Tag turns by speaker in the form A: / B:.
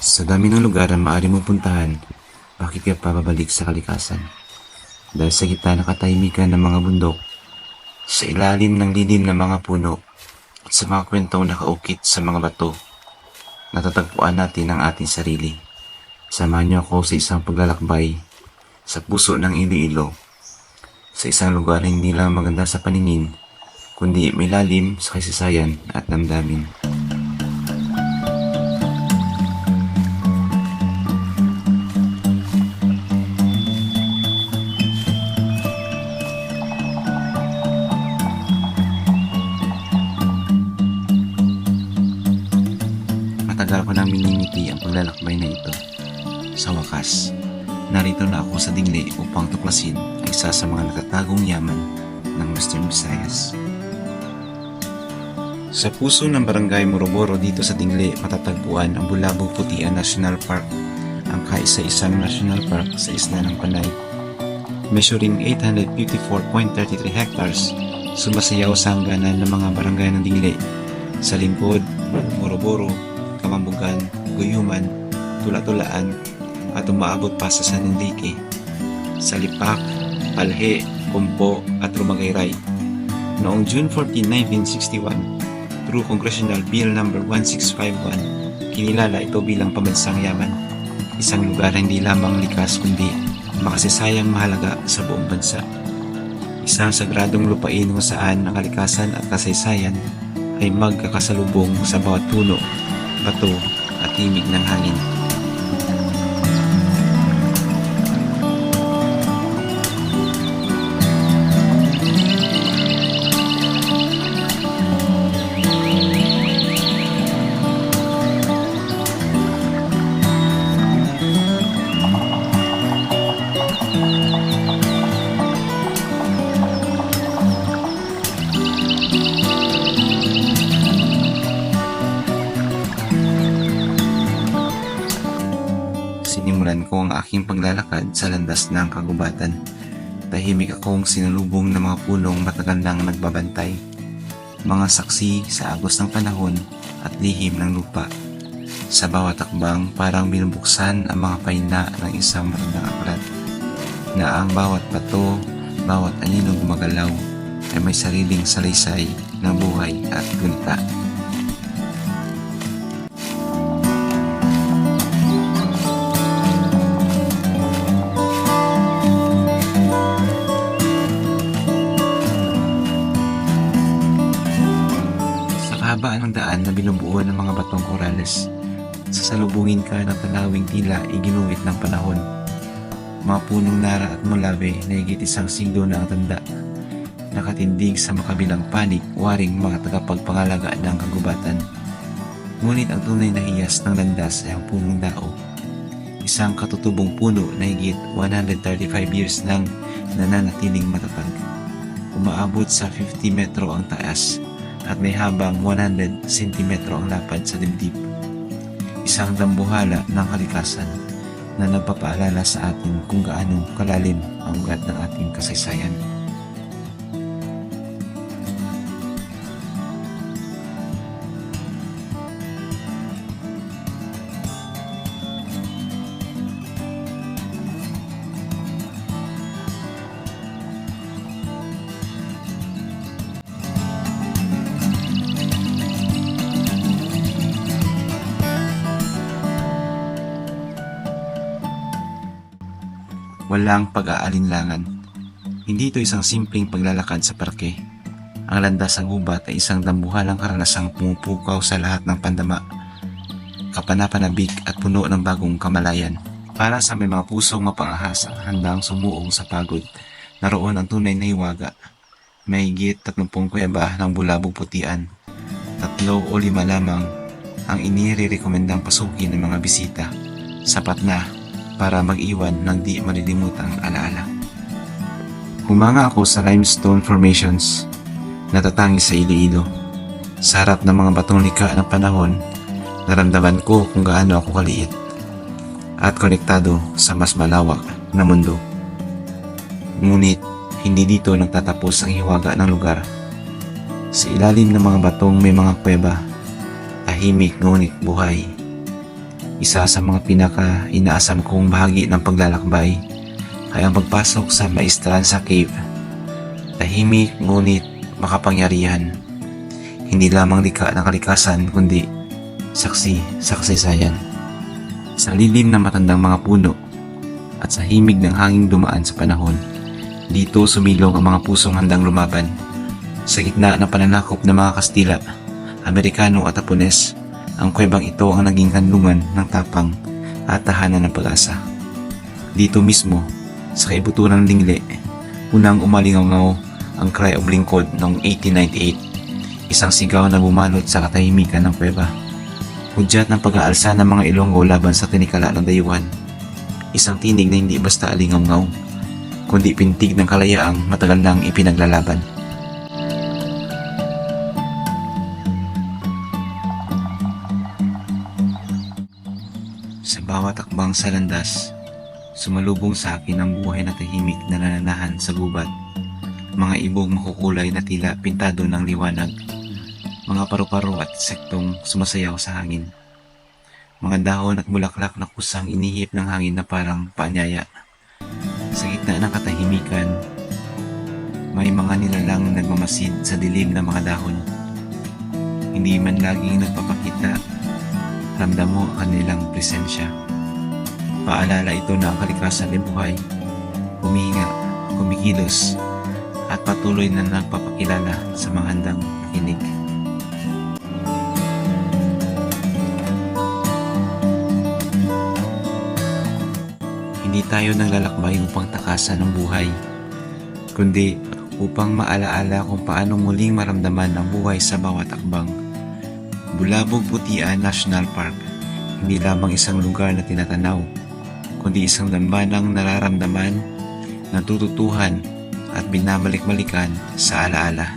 A: Sa dami ng lugar na maaari mong puntahan, bakit ka pababalik sa kalikasan? Dahil sa gitna ng katahimikan ng mga bundok, sa ilalim ng lilim ng mga puno, at sa mga kwentong nakaukit sa mga bato, natatagpuan natin ang ating sarili. Samahan niyo ako sa isang paglalakbay sa puso ng Iloilo, sa isang lugar na hindi lang maganda sa paningin, kundi may lalim sa kasaysayan at damdamin. Matagal ko nang miningiti ang paglalakbay na ito. Sa wakas, narito na ako sa Dingle upang tuklasin ang isa sa mga natatagong yaman ng Western Visayas. Sa puso ng barangay Moroboro dito sa Dingle, matatagpuan ang Bulabog Putian National Park, ang kaisa-isang national park sa isla ng Panay. Measuring 854.33 hectares, sumasayaw sa hangganan ng mga barangay ng Dingle. Sa lingkod, Moroboro, Kamambugan, Guyuman, Tula-Tulaan, at umaabot pa sa San Enrique, sa Lipak, Palhe, Kumpo at Rumagayray. Noong June 14, 1961, through Congressional Bill No. 1651, kinilala ito bilang pambansang yaman, isang lugar na hindi lamang likas kundi makasasayang mahalaga sa buong bansa. Isang sagradong lupain kung saan ang kalikasan at kasaysayan ay magkakasalubong sa bawat puno, bato at himig ng hangin. Sinimulan ko ang aking paglalakad sa landas ng kagubatan. Tahimik akong sinalubong ng mga punong matagal nang nagbabantay. Mga saksi sa agos ng panahon at lihim ng lupa. Sa bawat takbang parang binubuksan ang mga paina ng isang matandang aklat. Na ang bawat bato, bawat aninong gumagalaw ay may sariling salaysay ng buhay at gunita. Haba ng daan na binubuo ng mga batong korales. Sasalubungin ka ng tanawing tila iginuwit ng panahon. Mga punong nara at mulabe na higit isang siglo na ang tanda. Nakatindig sa makabilang panig, waring mga tagapagpangalaga ng kagubatan. Ngunit ang tunay na hiyas ng landas ay ang punong dao. Isang katutubong puno na higit 135 years nang nananatiling matatag. Umaabot sa 50 metro ang taas at may habang 100 cm ang lapad sa dibdib. Isang dambuhala ng kalikasan na nagpapaalala sa atin kung gaano kalalim ang ugat ng ating kasaysayan. Walang pag-aalinlangan. Hindi ito isang simpleng paglalakad sa parke. Ang landas sa gubat ay isang dambuhalang karanasang pumupukaw sa lahat ng pandama, kapanapanabik at puno ng bagong kamalayan. Para sa may mga pusong mapangahas ang handang sumuong sa pagod, naroon ang tunay na hiwaga. May higit 30 kuweba ng Bulabog Putian. 3 o 5 lamang ang inirekomendang pasukin ng mga bisita. Sapat na para mag-iwan ng di malilimutang alaala. Humanga ako sa limestone formations na tatangi sa Iloilo. Sa harap ng mga batong lika ng panahon, naramdaman ko kung gaano ako kaliit at konektado sa mas malawak na mundo. Ngunit hindi dito nagtatapos ang hiwaga ng lugar. Sa ilalim ng mga batong may mga kuweba, tahimik ngunit buhay. Isa sa mga pinaka-inaasam kong bahagi ng paglalakbay ay ang pagpasok sa Maestranza Cave. Tahimik ngunit makapangyarihan. Hindi lamang likha ng kalikasan kundi saksi sa kasaysayan. Sa lilim ng matandang mga puno at sa himig ng hanging dumaan sa panahon, dito sumilong ang mga pusong handang lumaban. Sa gitna ng pananakop ng mga Kastila, Amerikano at Hapones, ang kuwebang ito ang naging kanlungan ng tapang at tahanan ng pag-asa. Dito mismo, sa kaibuturan ng Lingle, unang umalingaw ang Cry of Lingkod noong 1898, isang sigaw na bumalot sa katahimikan ng kuweba. Hudyat ng pag-aalsa ng mga Ilonggo laban sa tinikala ng dayuhan. Isang tinig na hindi basta alingaw-ngaw, kundi pintig ng kalayaang matagal nang ipinaglalaban. Sa bawat akbang sa landas, sumalubong sa akin ang buhay na tahimik na nananahan sa gubat. Mga ibong makukulay na tila pintado ng liwanag, mga paru-paro at sektong sumasayaw sa hangin. Mga dahon at bulaklak na kusang inihip ng hangin na parang paanyaya. Sa gitna ng katahimikan, may mga nilalang nagmamasid sa dilim ng mga dahon. Hindi man laging nagpapakita, ramdam mo ang kanilang presensya. Paalala ito na ang kalikasan ay buhay, humihinga, kumikilos, at patuloy na nagpapakilala sa mga handang makinig. Hindi tayo naglalakbay upang takasan ang buhay, kundi upang maalaala kung paano muling maramdaman ang buhay sa bawat akbang. Bulabog-Butian National Park, hindi lamang isang lugar na tinatanaw, kundi isang dambanang nararamdaman, natututuhan at binabalik-balikan sa alaala.